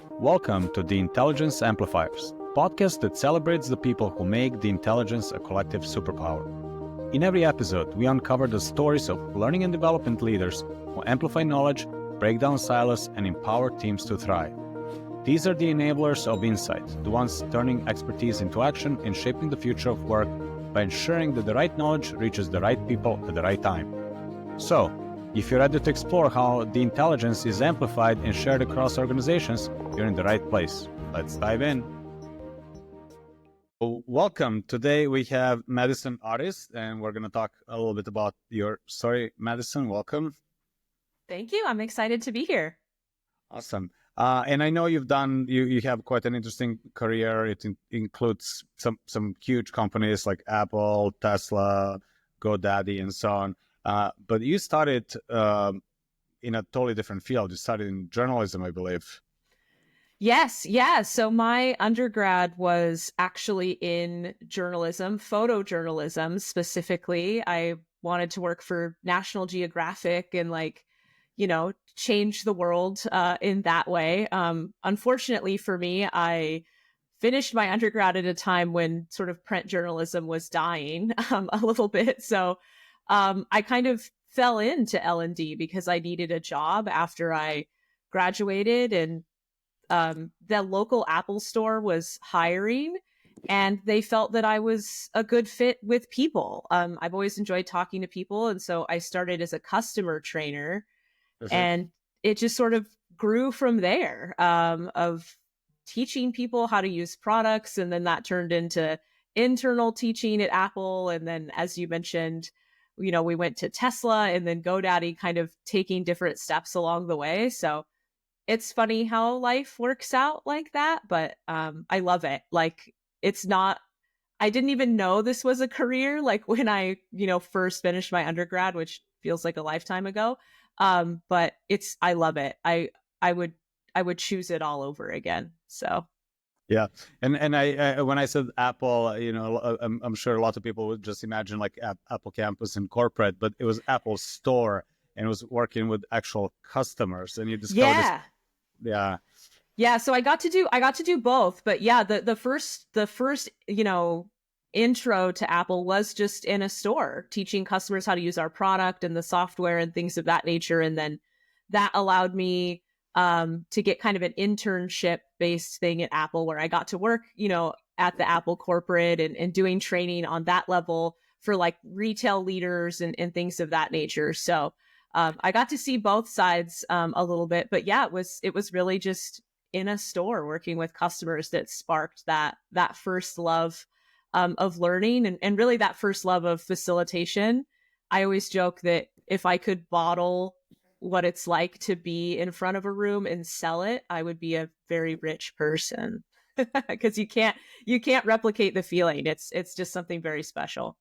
Welcome to the Intelligence Amplifiers, podcast that celebrates the people who make the intelligence a collective superpower. In every episode, we uncover the stories of learning and development leaders who amplify knowledge, break down silos, and empower teams to thrive. These are the enablers of insight, the ones turning expertise into action and shaping the future of work by ensuring that the right knowledge reaches the right people at the right time. So, if you're ready to explore how the intelligence is amplified and shared across organizations, you're in the right place. Let's dive in. Welcome. Today we have Madison Artist, and we're going to talk a little bit about your story. Madison, welcome. Thank you. I'm excited to be here. Awesome. And I know you have quite an interesting career. It includes some huge companies like Apple, Tesla, GoDaddy, and so on. But you started in a totally different field. You started in journalism, I believe. Yes. Yeah. So my undergrad was actually in journalism, photojournalism specifically. I wanted to work for National Geographic and change the world in that way. Unfortunately for me, I finished my undergrad at a time when sort of print journalism was dying a little bit. So I kind of fell into L&D because I needed a job after I graduated, and the local Apple store was hiring, and they felt that I was a good fit with people. I've always enjoyed talking to people, and so I started as a customer trainer, and it just sort of grew from there, of teaching people how to use products, and then that turned into internal teaching at Apple, and then, as you mentioned, we went to Tesla and then GoDaddy, kind of taking different steps along the way. So it's funny how life works out like that, but I love it. I didn't even know this was a career, like when I, first finished my undergrad, which feels like a lifetime ago. But I love it. I would choose it all over again. So. Yeah. And I when I said Apple, I'm sure a lot of people would just imagine like Apple campus and corporate, but it was Apple store, and it was working with actual customers, and you discovered this. Yeah. Yeah. So I got to do both, but yeah, the first, intro to Apple was just in a store, teaching customers how to use our product and the software and things of that nature. And then that allowed me to get kind of an internship based thing at Apple, where I got to work, at the Apple corporate and doing training on that level for like retail leaders and things of that nature. So I got to see both sides a little bit, but yeah, it was really just in a store working with customers that sparked that first love of learning, and really that first love of facilitation. I always joke that if I could bottle what it's like to be in front of a room and sell it, I would be a very rich person, because you can't replicate the feeling. It's just something very special.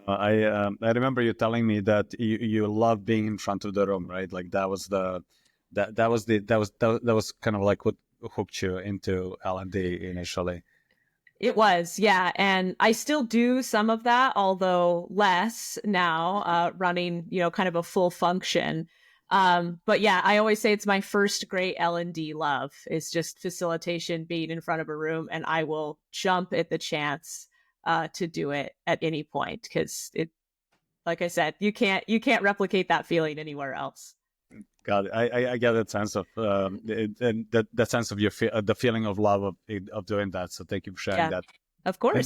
I remember you telling me that you love being in front of the room, right? Like that was kind of like what hooked you into L&D initially. It was, yeah. And I still do some of that, although less now, running, kind of a full function. But yeah, I always say it's my first great L&D love is just facilitation, being in front of a room, and I will jump at the chance to do it at any point, because like I said, you can't replicate that feeling anywhere else. Got it. I get that sense of that sense of the feeling of love of doing that. So thank you for sharing that. Of course. And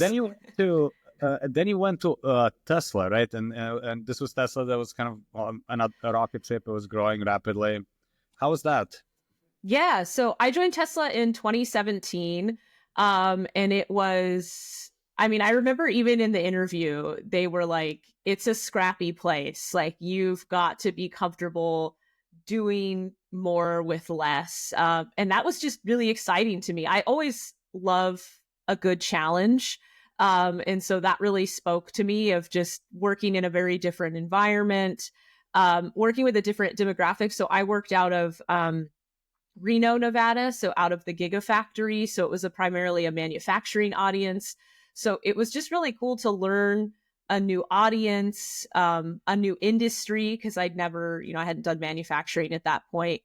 then you went to Tesla, right? And this was Tesla that was kind of a rocket ship. It was growing rapidly. How was that? Yeah. So I joined Tesla in 2017, and it was. I mean, I remember even in the interview, they were like, "It's a scrappy place. Like, you've got to be comfortable doing more with less." And that was just really exciting to me. I always love a good challenge. And so that really spoke to me, of just working in a very different environment, working with a different demographic. So I worked out of Reno, Nevada, so out of the Gigafactory. So it was primarily a manufacturing audience. So it was just really cool to learn a new audience, a new industry, because I hadn't done manufacturing at that point.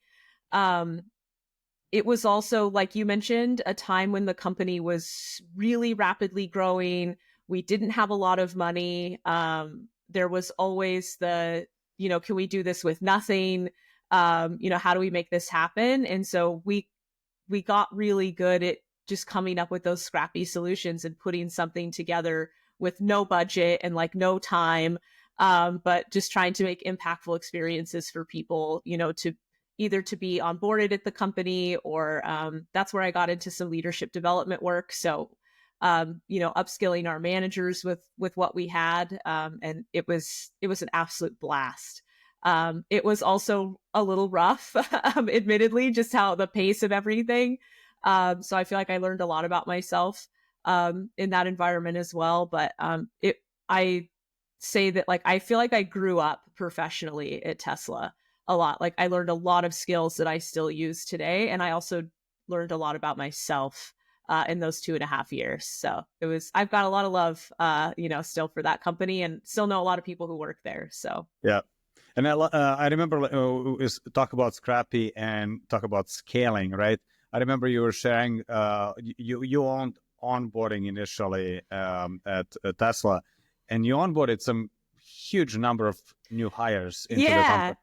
it was also, like you mentioned, a time when the company was really rapidly growing. We didn't have a lot of money. There was always the, can we do this with nothing? How do we make this happen? And so we got really good at just coming up with those scrappy solutions and putting something together with no budget and like no time, but just trying to make impactful experiences for people, to either to be onboarded at the company, or that's where I got into some leadership development work. So, upskilling our managers with what we had. And it was an absolute blast. It was also a little rough, admittedly, just how the pace of everything. So I feel like I learned a lot about myself in that environment as well. But I say that, like, I feel like I grew up professionally at Tesla a lot. Like, I learned a lot of skills that I still use today. And I also learned a lot about myself in those 2.5 years. So I've got a lot of love, still for that company, and still know a lot of people who work there. So, yeah. And I remember talk about scrappy and talk about scaling, right? I remember you were sharing you owned onboarding initially at Tesla, and you onboarded some huge number of new hires into the company.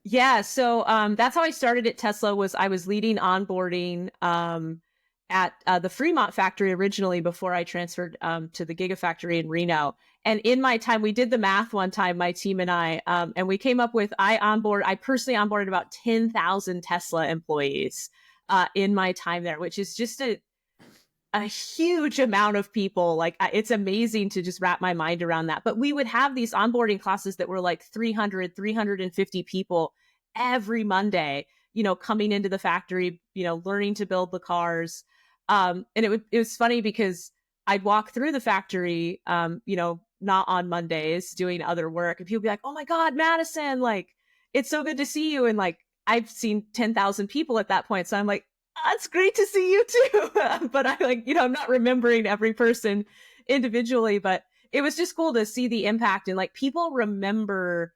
Yeah. So that's how I started at Tesla. I was leading onboarding at the Fremont factory originally, before I transferred to the Gigafactory in Reno. And in my time, we did the math one time, my team and I, and we came up with, I personally onboarded about 10,000 Tesla employees in my time there, which is just a huge amount of people. Like, it's amazing to just wrap my mind around that. But we would have these onboarding classes that were like 300, 350 people every Monday, coming into the factory, learning to build the cars. And it was funny because I'd walk through the factory, not on Mondays, doing other work, and people be like, "Oh my God, Madison, like, it's so good to see you." And like, I've seen 10,000 people at that point. So I'm like, "It's great to see you too." But I I'm not remembering every person individually, but it was just cool to see the impact. And like, people remember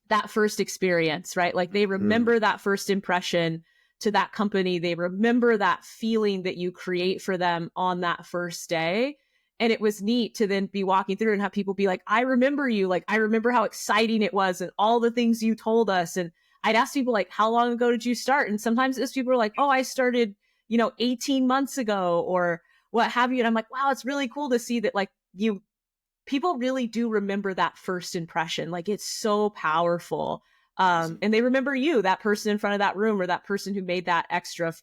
that first experience, right? Like, they remember that first impression to that company. They remember that feeling that you create for them on that first day. And it was neat to then be walking through and have people be like, "I remember you. Like, I remember how exciting it was and all the things you told us." And I'd ask people, like, "How long ago did you start?" And sometimes it's people are like, "Oh, I started, 18 months ago," or what have you. And I'm like, wow, it's really cool to see that, like, people really do remember that first impression. Like, it's so powerful. And they remember you, that person in front of that room, or that person who made that extra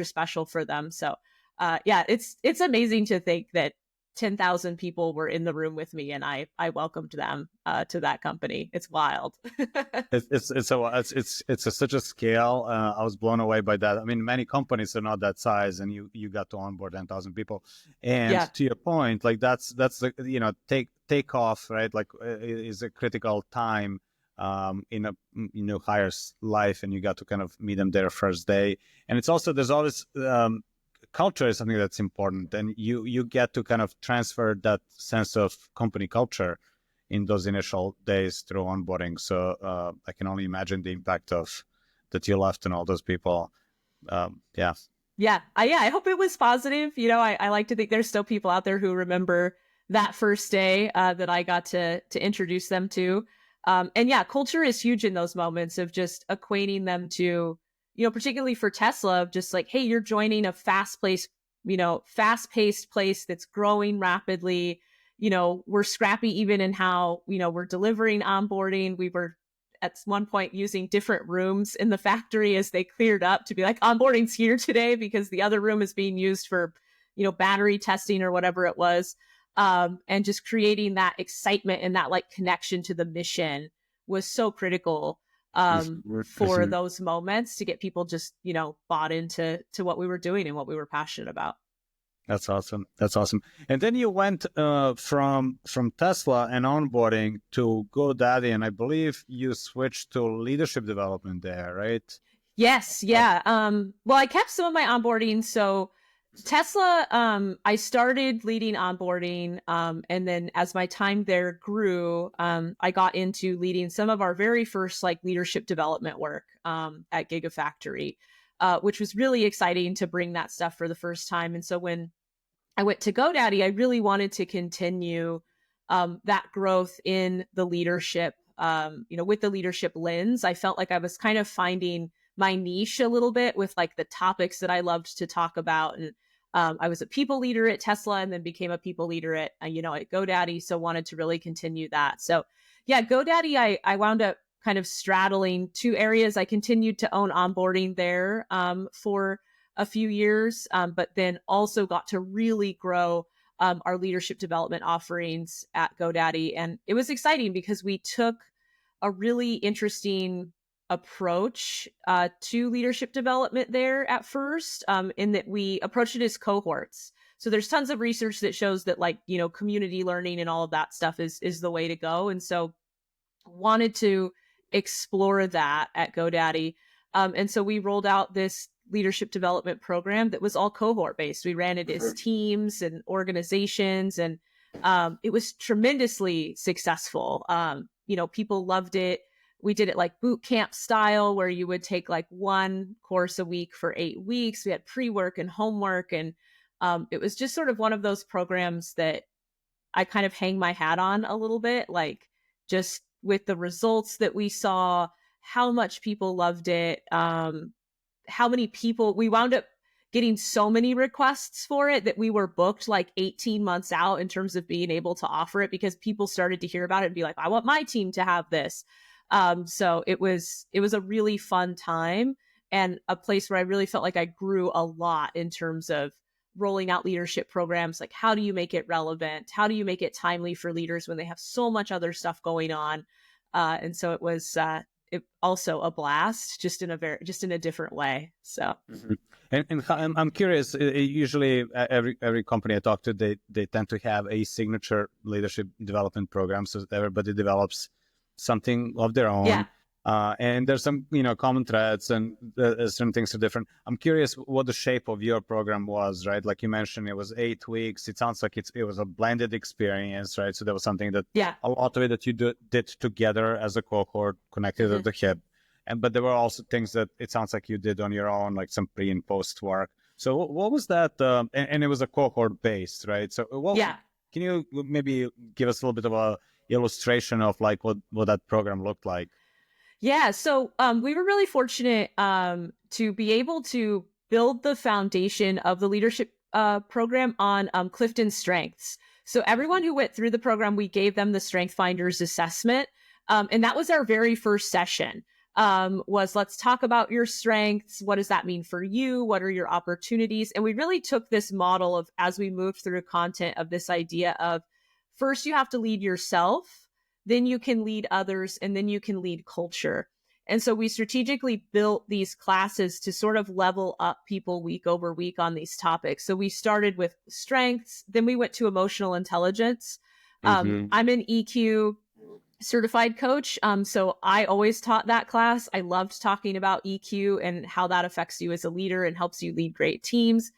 special for them. So, it's amazing to think that 10,000 people were in the room with me, and I welcomed them to that company. It's wild. It's such a scale. I was blown away by that. I mean, many companies are not that size, and you got to onboard 10,000 people. And to your point, like, that's the take off, right? Like, is a critical time in a hire's life, and you got to kind of meet them their first day. And it's also, there's always culture is something that's important, and you get to kind of transfer that sense of company culture in those initial days through onboarding. So I can only imagine the impact of that you left on all those people. I hope it was positive. I like to think there's still people out there who remember that first day that I got to introduce them to. Culture is huge in those moments of just acquainting them to, particularly for Tesla, just like, hey, you're joining a fast-paced place that's growing rapidly. We're scrappy even in how, we're delivering onboarding. We were at one point using different rooms in the factory as they cleared up to be like, onboarding's here today because the other room is being used for, battery testing or whatever it was. And just creating that excitement and that, like, connection to the mission was so critical for those moments to get people just, bought into what we were doing and what we were passionate about. That's awesome. And then you went from Tesla and onboarding to GoDaddy, and I believe you switched to leadership development there, right? Yes. Yeah. Well, I kept some of my onboarding. So Tesla, I started leading onboarding, and then as my time there grew, I got into leading some of our very first, like, leadership development work at Gigafactory. which was really exciting to bring that stuff for the first time. And so when I went to GoDaddy, I really wanted to continue that growth in the leadership, with the leadership lens. I felt like I was kind of finding my niche a little bit with like the topics that I loved to talk about. And I was a people leader at Tesla and then became a people leader at GoDaddy. So wanted to really continue that. So yeah, GoDaddy, I wound up kind of straddling two areas. I continued to own onboarding there for a few years, but then also got to really grow our leadership development offerings at GoDaddy. And it was exciting because we took a really interesting approach to leadership development there at first, in that we approached it as cohorts. So there's tons of research that shows that community learning and all of that stuff is the way to go. And so wanted to explore that at GoDaddy. And so we rolled out this leadership development program that was all cohort-based. We ran it as teams and organizations, and it was tremendously successful. People loved it. We did it like boot camp style, where you would take like one course a week for 8 weeks. We had pre-work and homework, and it was just sort of one of those programs that I kind of hang my hat on a little bit, like just with the results that we saw, how much people loved it, how many people, we wound up getting so many requests for it that we were booked like 18 months out in terms of being able to offer it, because people started to hear about it and be like, I want my team to have this. So it was a really fun time and a place where I really felt like I grew a lot in terms of rolling out leadership programs. Like, how do you make it relevant? How do you make it timely for leaders when they have so much other stuff going on? And so it was, it also a blast, just in a different way. So, and I'm curious. Usually, every company I talk to, they tend to have a signature leadership development program, so that everybody develops something of their own. Yeah. And there's some common threads, and certain things are different. I'm curious what the shape of your program was, right? Like you mentioned, it was 8 weeks. It sounds like it was a blended experience, right? So there was something that a lot of it that you did together as a cohort, connected at the hip, but there were also things that it sounds like you did on your own, like some pre and post work. So what was that? And it was a cohort based, right? So can you maybe give us a little bit of a illustration of like what that program looked like? Yeah. So we were really fortunate to be able to build the foundation of the leadership program on Clifton's strengths. So everyone who went through the program, we gave them the Strength Finders assessment. And that was our very first session, was let's talk about your strengths. What does that mean for you? What are your opportunities? And we really took this model of, as we moved through content, of this idea of first you have to lead yourself, then you can lead others, and then you can lead culture. And so we strategically built these classes to sort of level up people week over week on these topics. So we started with strengths, then we went to emotional intelligence. I'm an EQ certified coach. So I always taught that class. I loved talking about EQ and how that affects you as a leader and helps you lead great teams.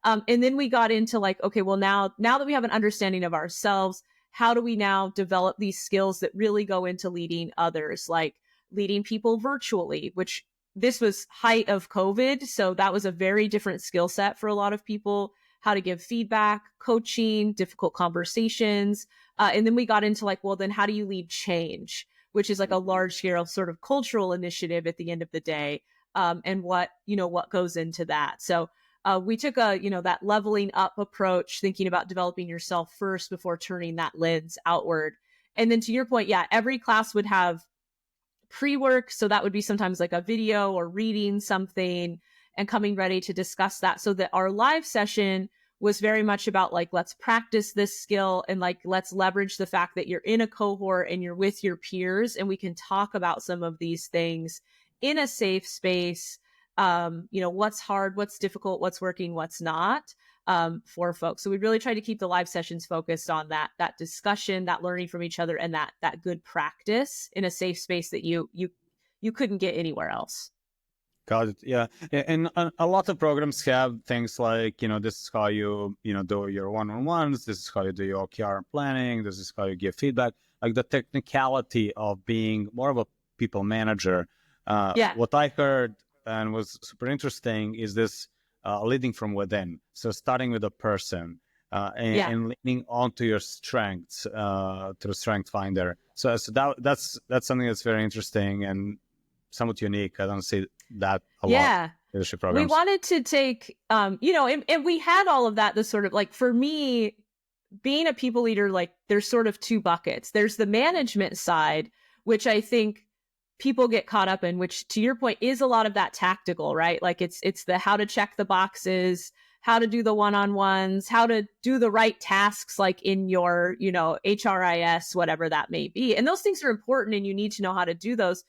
And then we got into like, okay, well, now that we have an understanding of ourselves, how do we now develop these skills that really go into leading others, like leading people virtually, which this was height of COVID. So that was a very different skill set for a lot of people, how to give feedback, coaching, difficult conversations. And then we got into like, well, then how do you lead change, which is like a large scale sort of cultural initiative at the end of the day. And what goes into that. So we took that leveling up approach, thinking about developing yourself first before turning that lens outward. And then to your point, every class would have pre-work. So that would be sometimes like a video or reading something and coming ready to discuss that, so that our live session was very much about like, let's practice this skill and like, let's leverage the fact that you're in a cohort and you're with your peers, and we can talk about some of these things in a safe space. What's hard, what's difficult, what's working, what's not, for folks. So we really try to keep the live sessions focused on that discussion, that learning from each other, and that good practice in a safe space that you couldn't get anywhere else. Got it. Yeah. And a lot of programs have things like, this is how you, do your one-on-ones. This is how you do your OKR planning. This is how you give feedback. Like the technicality of being more of a people manager. What I heard and was super interesting is this leading from within. So starting with a person and leaning onto your strengths through Strength Finder. So that's something that's very interesting and somewhat unique. I don't see that a lot. Leadership programs. We wanted to take, and we had all of that, the sort of like, for me, being a people leader, like there's sort of two buckets. There's the management side, which I think people get caught up in, which to your point is a lot of that tactical, right? Like it's the how to check the boxes, how to do the one-on-ones, how to do the right tasks, like in your, HRIS, whatever that may be. And those things are important and you need to know how to do those.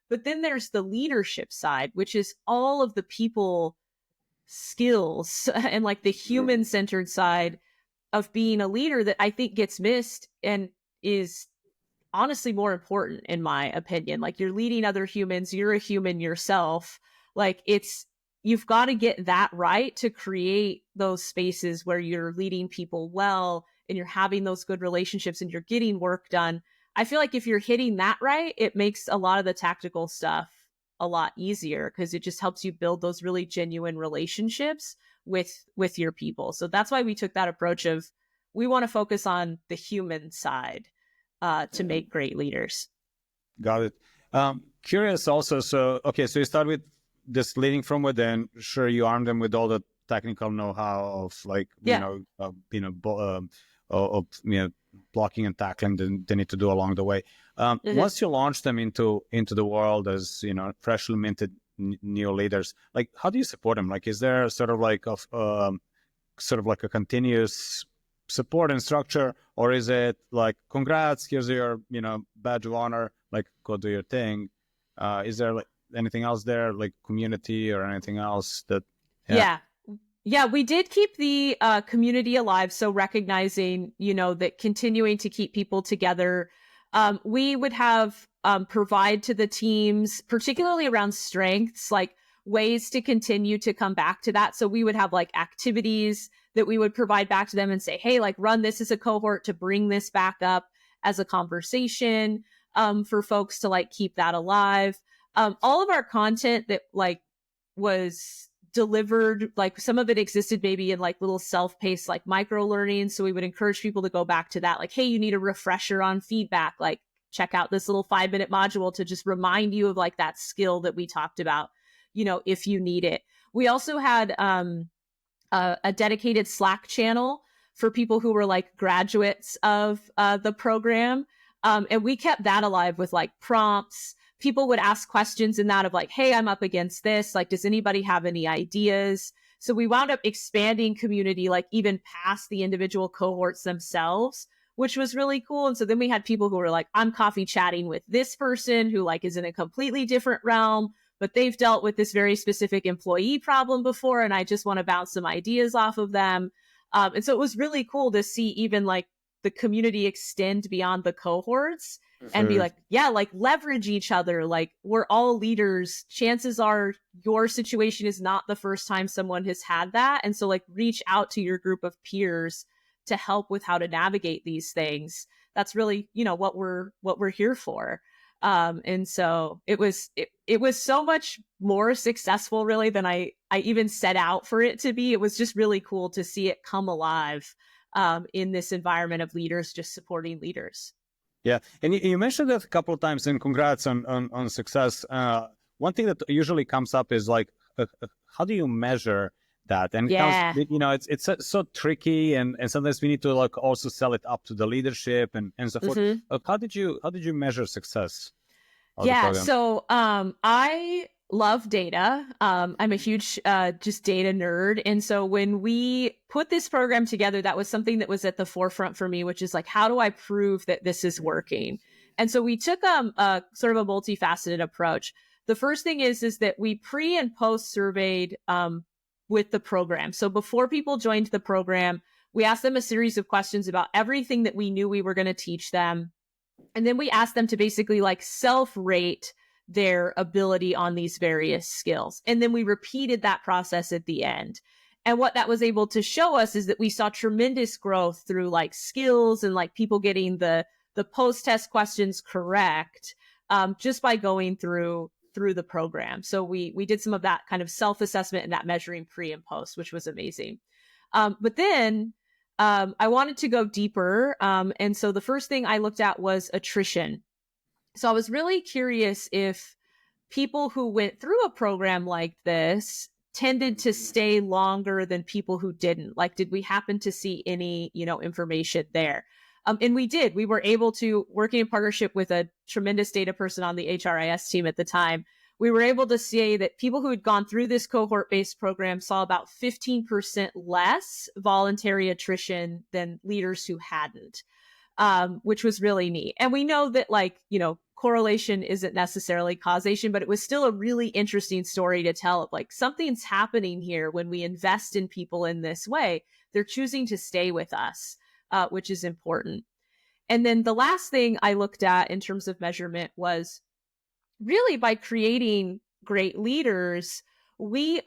But then there's the leadership side, which is all of the people skills and like the human-centered side of being a leader that I think gets missed and is honestly more important, in my opinion. Like you're leading other humans, you're a human yourself. Like you've got to get that right to create those spaces where you're leading people well and you're having those good relationships and you're getting work done. I feel like if you're hitting that right, it makes a lot of the tactical stuff a lot easier because it just helps you build those really genuine relationships with your people. So that's why we took that approach of we want to focus on the human side to make great leaders. Got it. Curious also. So you start with this leading from within. Sure, you arm them with all the technical know-how of like blocking and tackling they need to do along the way. Once you launch them into the world as freshly minted new leaders, like how do you support them? Like, is there sort of like a continuous support and structure, or is it like, congrats, here's your badge of honor, like go do your thing? Is there like anything else there, like community or anything else that? Yeah, we did keep the community alive. So recognizing, that continuing to keep people together, we would have provide to the teams, particularly around strengths, like ways to continue to come back to that. So we would have like activities that we would provide back to them and say, hey, like run this as a cohort to bring this back up as a conversation for folks to like keep that alive. All of our content that like was delivered, like some of it existed maybe in like little self-paced like micro learning. So we would encourage people to go back to that. Like, hey, you need a refresher on feedback, like check out this little 5-minute module to just remind you of like that skill that we talked about, if you need it. We also had a dedicated Slack channel for people who were like graduates of the program. And we kept that alive with like prompts. People would ask questions in that of like, hey, I'm up against this. Like, does anybody have any ideas? So we wound up expanding community, like even past the individual cohorts themselves, which was really cool. And so then we had people who were like, I'm coffee chatting with this person who like is in a completely different realm, but they've dealt with this very specific employee problem before. And I just want to bounce some ideas off of them. And so it was really cool to see even like the community extend beyond the cohorts and be like, yeah, like leverage each other. Like we're all leaders. Chances are your situation is not the first time someone has had that. And so like reach out to your group of peers to help with how to navigate these things. That's really, what we're here for. And so it was so much more successful really than I even set out for it to be. It was just really cool to see it come alive in this environment of leaders just supporting leaders. Yeah. And you mentioned that a couple of times, and congrats on success. One thing that usually comes up is like, how do you measure that? And it's so tricky, and sometimes we need to like also sell it up to the leadership and so forth. How did you measure success? So I love data. I'm a huge just data nerd. And so when we put this program together, that was something that was at the forefront for me, which is like, how do I prove that this is working? And so we took a sort of a multifaceted approach. The first thing is that we pre and post surveyed with the program. So before people joined the program, we asked them a series of questions about everything that we knew we were going to teach them. And then we asked them to basically like self-rate their ability on these various skills. And then we repeated that process at the end. And what that was able to show us is that we saw tremendous growth through like skills and like people getting the post-test questions correct just by going through through the program. So we did some of that kind of self-assessment and that measuring pre and post, which was amazing. But then I wanted to go deeper. And so the first thing I looked at was attrition. So I was really curious if people who went through a program like this tended to stay longer than people who didn't. Like, did we happen to see any, information there? And we did. We were able to, working in partnership with a tremendous data person on the HRIS team at the time, we were able to say that people who had gone through this cohort-based program saw about 15% less voluntary attrition than leaders who hadn't, which was really neat. And we know that, correlation isn't necessarily causation, but it was still a really interesting story to tell of, something's happening here when we invest in people in this way. They're choosing to stay with us, which is important. And then the last thing I looked at in terms of measurement was really by creating great leaders, we're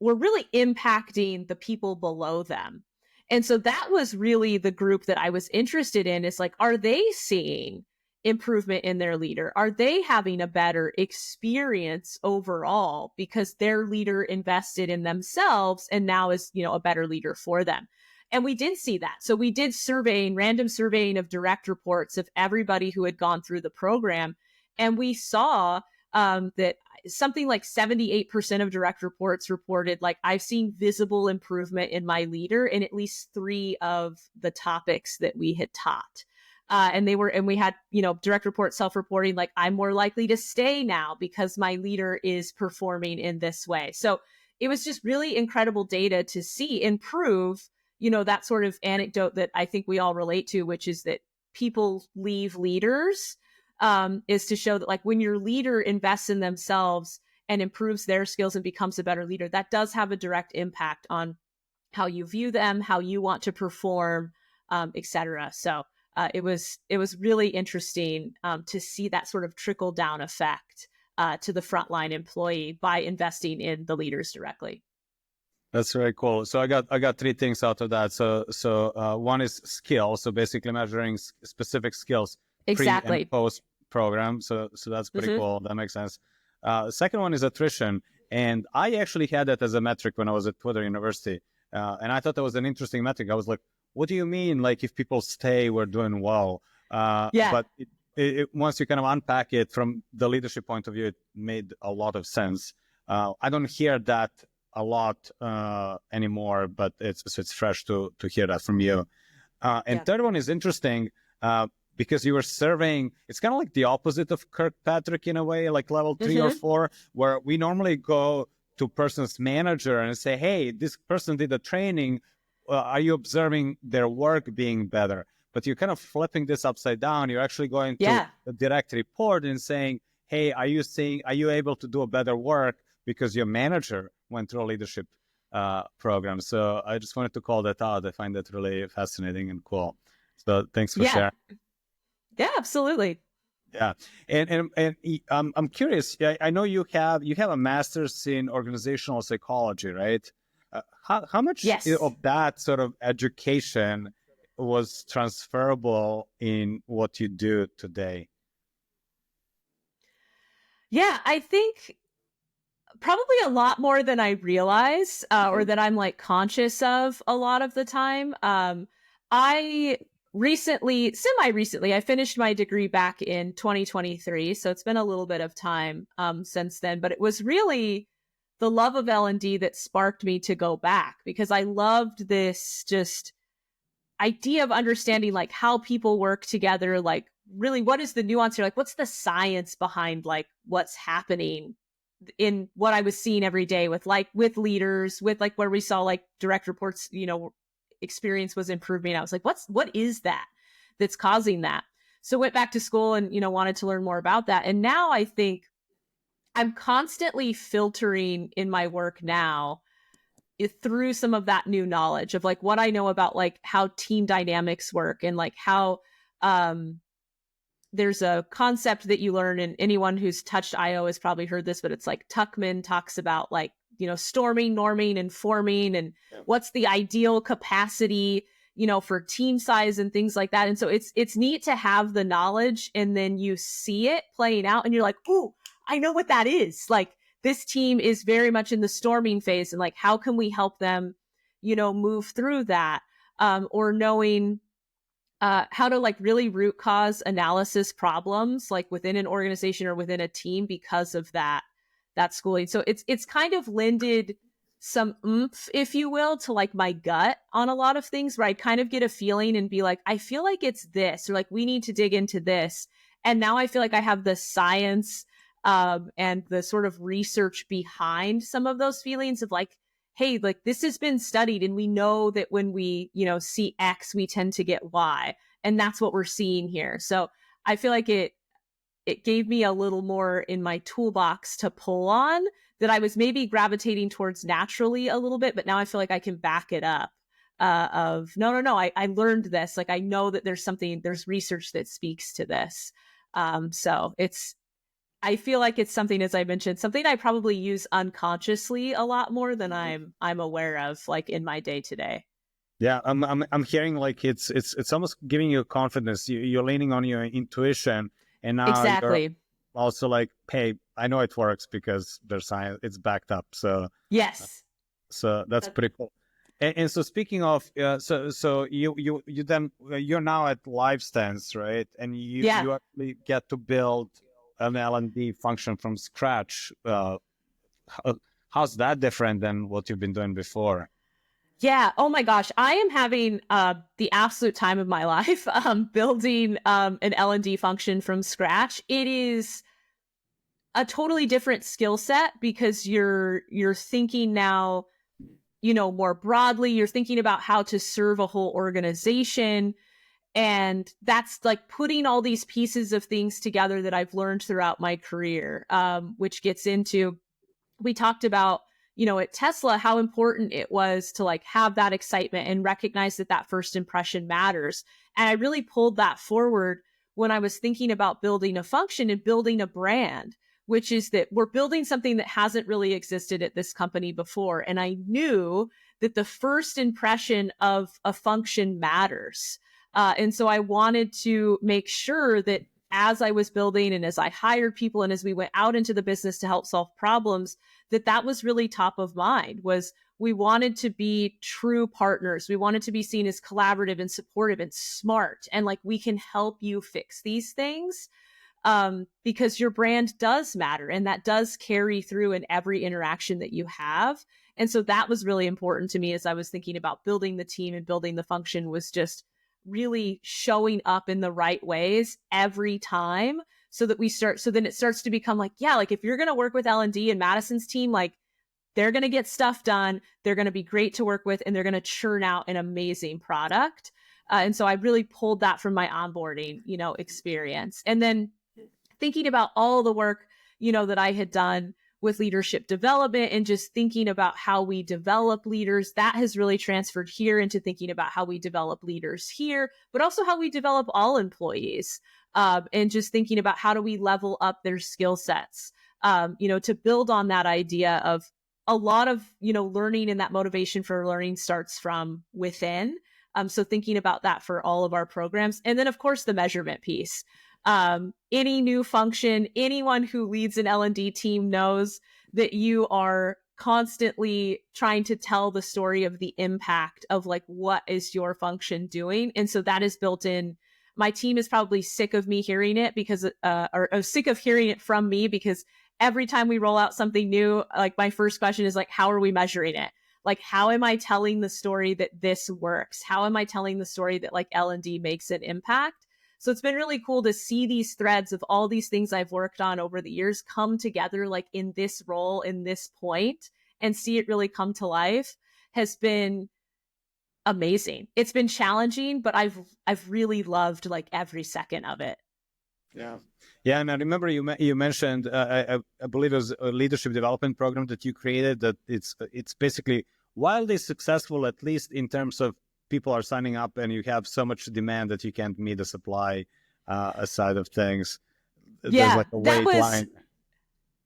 really impacting the people below them. And so that was really the group that I was interested in, is are they seeing improvement in their leader? Are they having a better experience overall because their leader invested in themselves and now is, a better leader for them? And we did see that. So we did random surveying of direct reports of everybody who had gone through the program. And we saw that something like 78% of direct reports reported, I've seen visible improvement in my leader in at least 3 of the topics that we had taught. And we had, direct reports self-reporting, I'm more likely to stay now because my leader is performing in this way. So it was just really incredible data to see improve, that sort of anecdote that I think we all relate to, which is that people leave leaders, is to show that when your leader invests in themselves and improves their skills and becomes a better leader, that does have a direct impact on how you view them, how you want to perform, et cetera. So it was really interesting to see that sort of trickle down effect to the frontline employee by investing in the leaders directly. That's very cool. So I got 3 things out of that. So one is skill. So basically measuring specific skills exactly. Pre and post program. So that's pretty cool. That makes sense. Second one is attrition, and I actually had that as a metric when I was at Twitter University, and I thought that was an interesting metric. I was like, what do you mean? If people stay, we're doing well. But once you kind of unpack it from the leadership point of view, it made a lot of sense. I don't hear that a lot anymore, but it's fresh to hear that from you. Third one is interesting because you were surveying. It's kind of like the opposite of Kirkpatrick in a way, like level 3 or 4, where we normally go to person's manager and say, hey, this person did a training. Are you observing their work being better? But you're kind of flipping this upside down. You're actually going to the direct report and saying, hey, are you able to do a better work because your manager went through a leadership program? So I just wanted to call that out. I find that really fascinating and cool. So thanks for sharing. Yeah, absolutely. Yeah. And I'm curious. I know you have a master's in organizational psychology, right? How much of that sort of education was transferable in what you do today? Yeah, I think probably a lot more than I realize, or that I'm conscious of a lot of the time. I semi-recently, I finished my degree back in 2023. So it's been a little bit of time since then, but it was really the love of L&D that sparked me to go back, because I loved this just idea of understanding how people work together, really what is the nuance here? What's the science behind what's happening in what I was seeing every day with leaders, with where we saw direct reports, experience was improving. I was like, what is that that's causing that? So went back to school and, wanted to learn more about that. And now I think I'm constantly filtering in my work now through some of that new knowledge of what I know about how team dynamics work, and how there's a concept that you learn, and anyone who's touched IO has probably heard this, but it's Tuckman talks about storming, norming, and forming, and what's the ideal capacity, for team size and things like that. And so it's neat to have the knowledge, and then you see it playing out and you're like, ooh, I know what that is. Like, this team is very much in the storming phase, and like, how can we help them, move through that? Or knowing how to like really root cause analysis problems like within an organization or within a team because of that schooling. So it's kind of lended some oomph, if you will, to like my gut on a lot of things, where I kind of get a feeling and be like, I feel like it's this, or like we need to dig into this. And now I feel like I have the science and the sort of research behind some of those feelings of like, hey, like this has been studied and we know that when we, see X, we tend to get Y. And that's what we're seeing here. So I feel like it gave me a little more in my toolbox to pull on that I was maybe gravitating towards naturally a little bit, but now I feel like I can back it up of no, I learned this. Like I know that there's research that speaks to this. So I feel like it's something, as I mentioned, something I probably use unconsciously a lot more than I'm aware of, like in my day to day. Yeah, I'm hearing like it's almost giving you confidence. You're leaning on your intuition, and now Exactly. You're also like, hey, I know it works because there's science, it's backed up. So yes, so that's pretty cool. And so speaking of, so you then you're now at Lifestance, right? And you actually get to build an L&D function from scratch. How's that different than what you've been doing before? Yeah. Oh my gosh. I am having the absolute time of my life building an L&D function from scratch. It is a totally different skill set because you're thinking now, more broadly. You're thinking about how to serve a whole organization. And that's like putting all these pieces of things together that I've learned throughout my career, which gets into, we talked about, at Tesla, how important it was to like have that excitement and recognize that first impression matters. And I really pulled that forward when I was thinking about building a function and building a brand, which is that we're building something that hasn't really existed at this company before. And I knew that the first impression of a function matters. And so I wanted to make sure that as I was building and as I hired people and as we went out into the business to help solve problems, that was really top of mind. Was we wanted to be true partners. We wanted to be seen as collaborative and supportive and smart. And like, we can help you fix these things because your brand does matter. And that does carry through in every interaction that you have. And so that was really important to me as I was thinking about building the team and building the function, was just really showing up in the right ways every time so that then it starts to become like, yeah, like if you're going to work with L&D and Madison's team, like they're going to get stuff done. They're going to be great to work with, and they're going to churn out an amazing product. And so I really pulled that from my onboarding, experience. And then thinking about all the work, that I had done with leadership development and just thinking about how we develop leaders, that has really transferred here into thinking about how we develop leaders here, but also how we develop all employees, and just thinking about how do we level up their skill sets, to build on that idea of a lot of, learning, and that motivation for learning starts from within. So thinking about that for all of our programs. And then of course the measurement piece. Any new function, anyone who leads an L&D team knows that you are constantly trying to tell the story of the impact of like, what is your function doing? And so that is built in. My team is probably sick of me hearing it because, or sick of hearing it from me, because every time we roll out something new, like my first question is like, how are we measuring it? Like, how am I telling the story that this works? How am I telling the story that like L&D makes an impact? So it's been really cool to see these threads of all these things I've worked on over the years come together, like in this role, in this point, and see it really come to life has been amazing. It's been challenging, but I've really loved like every second of it. Yeah. Yeah. And I remember you mentioned, I believe it was a leadership development program that you created, that it's basically wildly successful, at least in terms of people are signing up and you have so much demand that you can't meet the supply side of things. Yeah, there's like a wait line.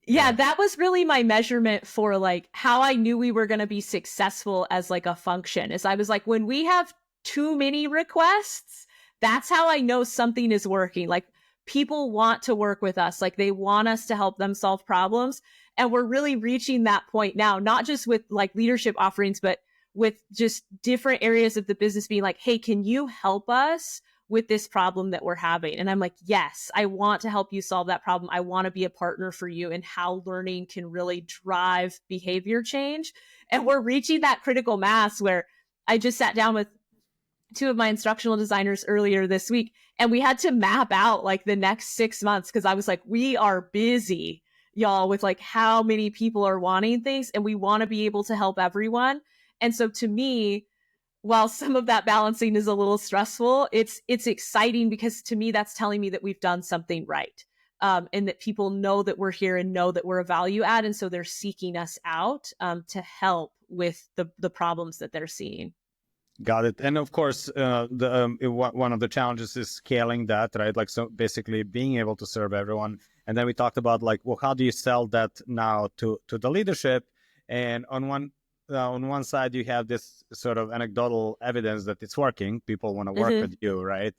Yeah, that was really my measurement for like how I knew we were going to be successful as like a function. Is I was like, when we have too many requests, that's how I know something is working. Like people want to work with us. Like they want us to help them solve problems. And we're really reaching that point now, not just with like leadership offerings, but with just different areas of the business being like, hey, can you help us with this problem that we're having? And I'm like, yes, I want to help you solve that problem. I want to be a partner for you in how learning can really drive behavior change. And we're reaching that critical mass where I just sat down with two of my instructional designers earlier this week, and we had to map out like the next 6 months because I was like, we are busy, y'all, with like how many people are wanting things, and we want to be able to help everyone. And so to me, while some of that balancing is a little stressful, it's exciting because to me, that's telling me that we've done something right. And that people know that we're here and know that we're a value add. And so they're seeking us out to help with the problems that they're seeing. Got it. And of course, one of the challenges is scaling that, right? Like, so basically being able to serve everyone. And then we talked about like, well, how do you sell that now to the leadership? And on one side, you have this sort of anecdotal evidence that it's working. People want to work with you, right?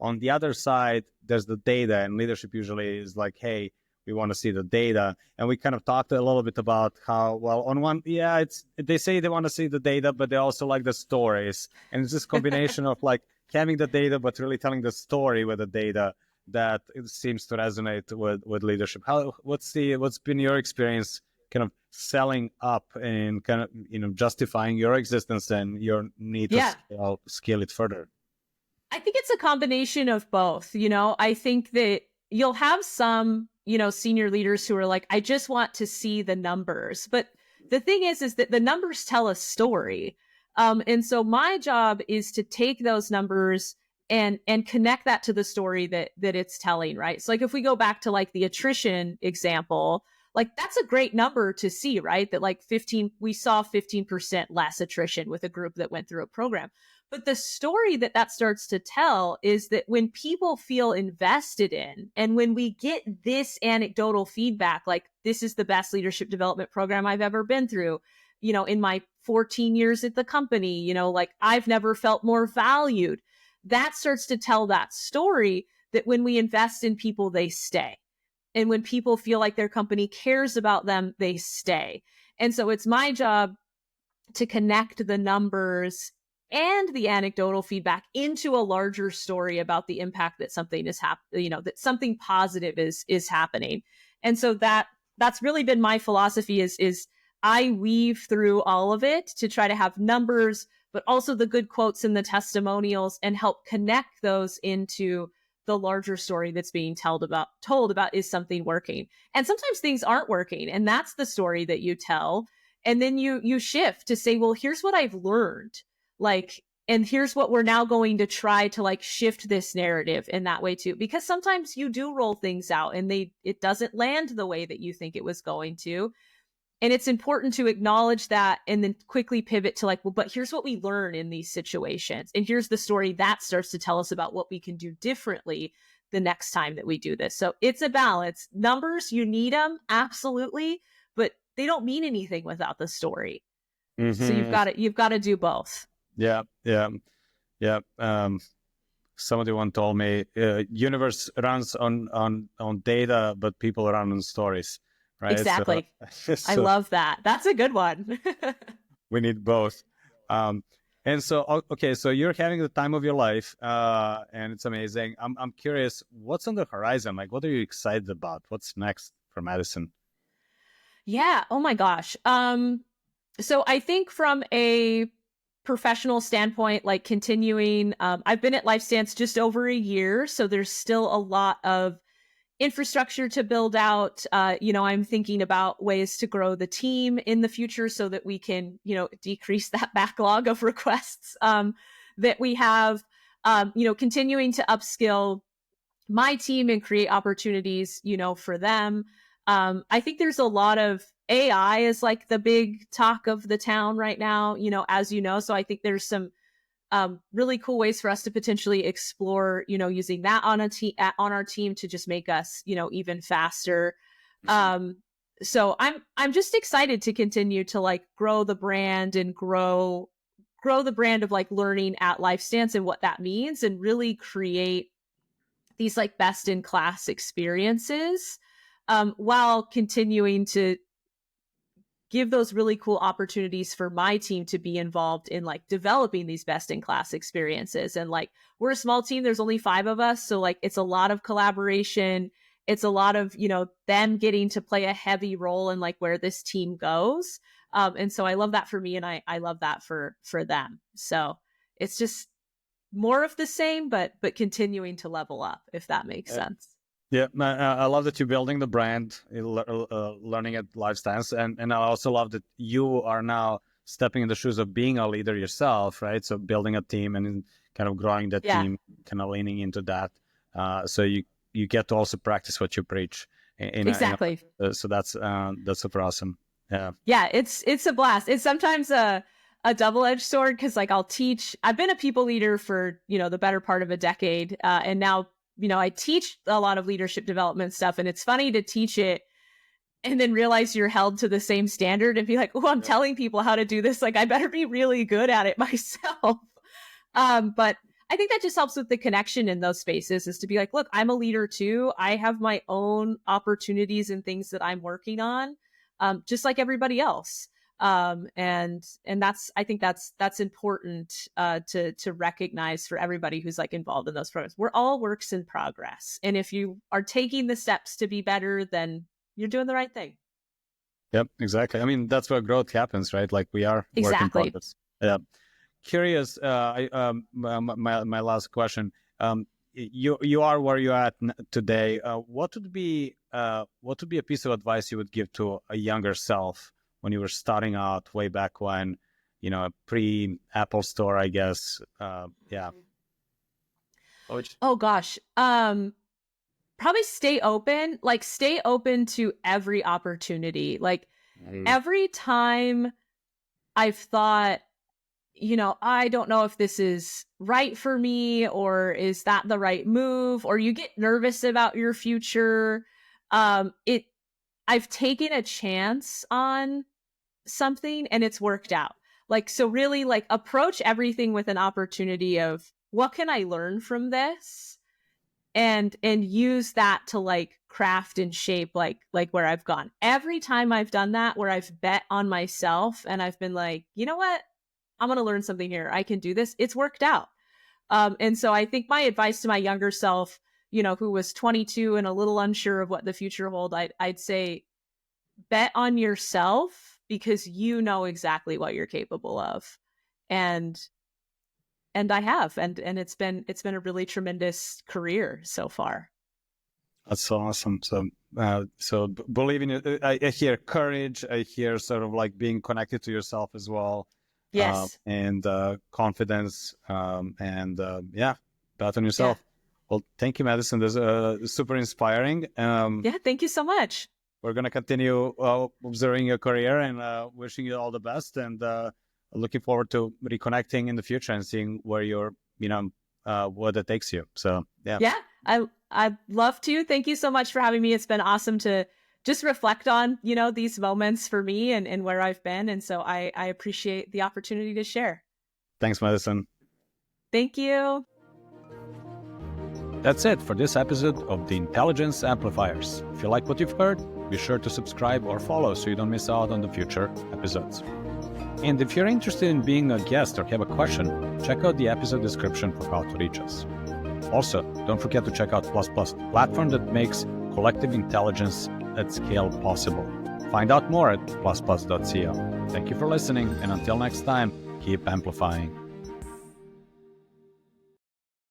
On the other side, there's the data, and leadership usually is like, hey, we want to see the data. And we kind of talked a little bit about how, well, on one, yeah, they say they want to see the data, but they also like the stories. And it's this combination of like having the data, but really telling the story with the data that it seems to resonate with leadership. What's been your experience kind of selling up and kind of, justifying your existence and your need to scale it further? I think it's a combination of both. I think that you'll have some, senior leaders who are like, I just want to see the numbers. But the thing is that the numbers tell a story. And so my job is to take those numbers and connect that to the story that it's telling, right? So like if we go back to like the attrition example, like that's a great number to see, right? That like we saw 15% less attrition with a group that went through a program. But the story that starts to tell is that when people feel invested in, and when we get this anecdotal feedback, like this is the best leadership development program I've ever been through, in my 14 years at the company, like I've never felt more valued. That starts to tell that story that when we invest in people, they stay. And when people feel like their company cares about them, they stay. And so it's my job to connect the numbers and the anecdotal feedback into a larger story about the impact that something is that something positive is happening. And so that's really been my philosophy is I weave through all of it to try to have numbers, but also the good quotes and the testimonials, and help connect those into the larger story that's being told about is something working. And sometimes things aren't working, and that's the story that you tell. And then you shift to say, well, here's what I've learned. Like, and here's what we're now going to try to like shift this narrative in that way too, because sometimes you do roll things out and it doesn't land the way that you think it was going to. And it's important to acknowledge that and then quickly pivot to like, well, but here's what we learn in these situations. And here's the story that starts to tell us about what we can do differently the next time that we do this. So it's a balance. Numbers, you need them, absolutely, but they don't mean anything without the story. So you've got to do both. Yeah. Somebody once told me, universe runs on data, but people run on stories, right? Exactly. So, I love that. That's a good one. We need both. And so, okay, so you're having the time of your life, and it's amazing. I'm curious, what's on the horizon? Like, what are you excited about? What's next for Madison? Yeah. Oh my gosh. So I think from a professional standpoint, like continuing, I've been at Lifestance just over a year, so there's still a lot of infrastructure to build out. I'm thinking about ways to grow the team in the future so that we can, decrease that backlog of requests that we have, continuing to upskill my team and create opportunities, for them. I think there's a lot of AI is like the big talk of the town right now, as you know. So I think there's some really cool ways for us to potentially explore, using that on our team to just make us, even faster. So I'm just excited to continue to like grow the brand and grow the brand of like learning at Lifestance and what that means, and really create these like best in class experiences, while continuing to give those really cool opportunities for my team to be involved in like developing these best in class experiences. And like, we're a small team, there's only 5 of us. So like, it's a lot of collaboration. It's a lot of, them getting to play a heavy role in like where this team goes. And so I love that for me, and I love that for them. So it's just more of the same, but continuing to level up, if that makes sense. Yeah, I love that you're building the brand, learning at Lifestance, and I also love that you are now stepping in the shoes of being a leader yourself, right? So building a team and kind of growing that team, kind of leaning into that. So you get to also practice what you preach. Exactly. So that's super awesome. Yeah. Yeah, it's a blast. It's sometimes a double-edged sword, because like I've been a people leader for, the better part of a decade. And now, I teach a lot of leadership development stuff, and it's funny to teach it and then realize you're held to the same standard and be like, oh, I'm telling people how to do this. Like, I better be really good at it myself. But I think that just helps with the connection in those spaces, is to be like, look, I'm a leader too. I have my own opportunities and things that I'm working on, just like everybody else. And I think that's important, to recognize for everybody who's like involved in those programs. We're all works in progress. And if you are taking the steps to be better, then you're doing the right thing. Yep, exactly. I mean, that's where growth happens, right? Like, we are work in progress. Yeah. Curious, my last question. You are where you're at today. What would be a piece of advice you would give to a younger self when you were starting out way back when, pre-Apple Store, I guess? Yeah. Oh gosh. Probably stay open. Like, stay open to every opportunity. Like, every time I've thought, I don't know if this is right for me, or is that the right move, or you get nervous about your future. I've taken a chance on something and it's worked out. Like, so really, like, approach everything with an opportunity of, what can I learn from this? And use that to like craft and shape like where I've gone. Every time I've done that, where I've bet on myself and I've been like, you know what? I'm going to learn something here. I can do this. It's worked out. And so I think my advice to my younger self, who was 22 and a little unsure of what the future holds, I'd say, bet on yourself, because you know exactly what you're capable of. And I have, and it's been a really tremendous career so far. That's so awesome. So believe in it. I hear courage. I hear sort of like being connected to yourself as well. Yes. And confidence. Bet on yourself. Yeah. Well, thank you, Madison. This is super inspiring. Thank you so much. We're going to continue observing your career and wishing you all the best, and looking forward to reconnecting in the future and seeing where you're, what it takes you. So, yeah. Yeah, I'd love to. Thank you so much for having me. It's been awesome to just reflect on, these moments for me and where I've been. And so I appreciate the opportunity to share. Thanks, Madison. Thank you. That's it for this episode of the Intelligence Amplifiers. If you like what you've heard, be sure to subscribe or follow so you don't miss out on the future episodes. And if you're interested in being a guest or have a question, check out the episode description for how to reach us. Also, don't forget to check out Plus Plus, the platform that makes collective intelligence at scale possible. Find out more at plusplus.co. Thank you for listening, and until next time, keep amplifying.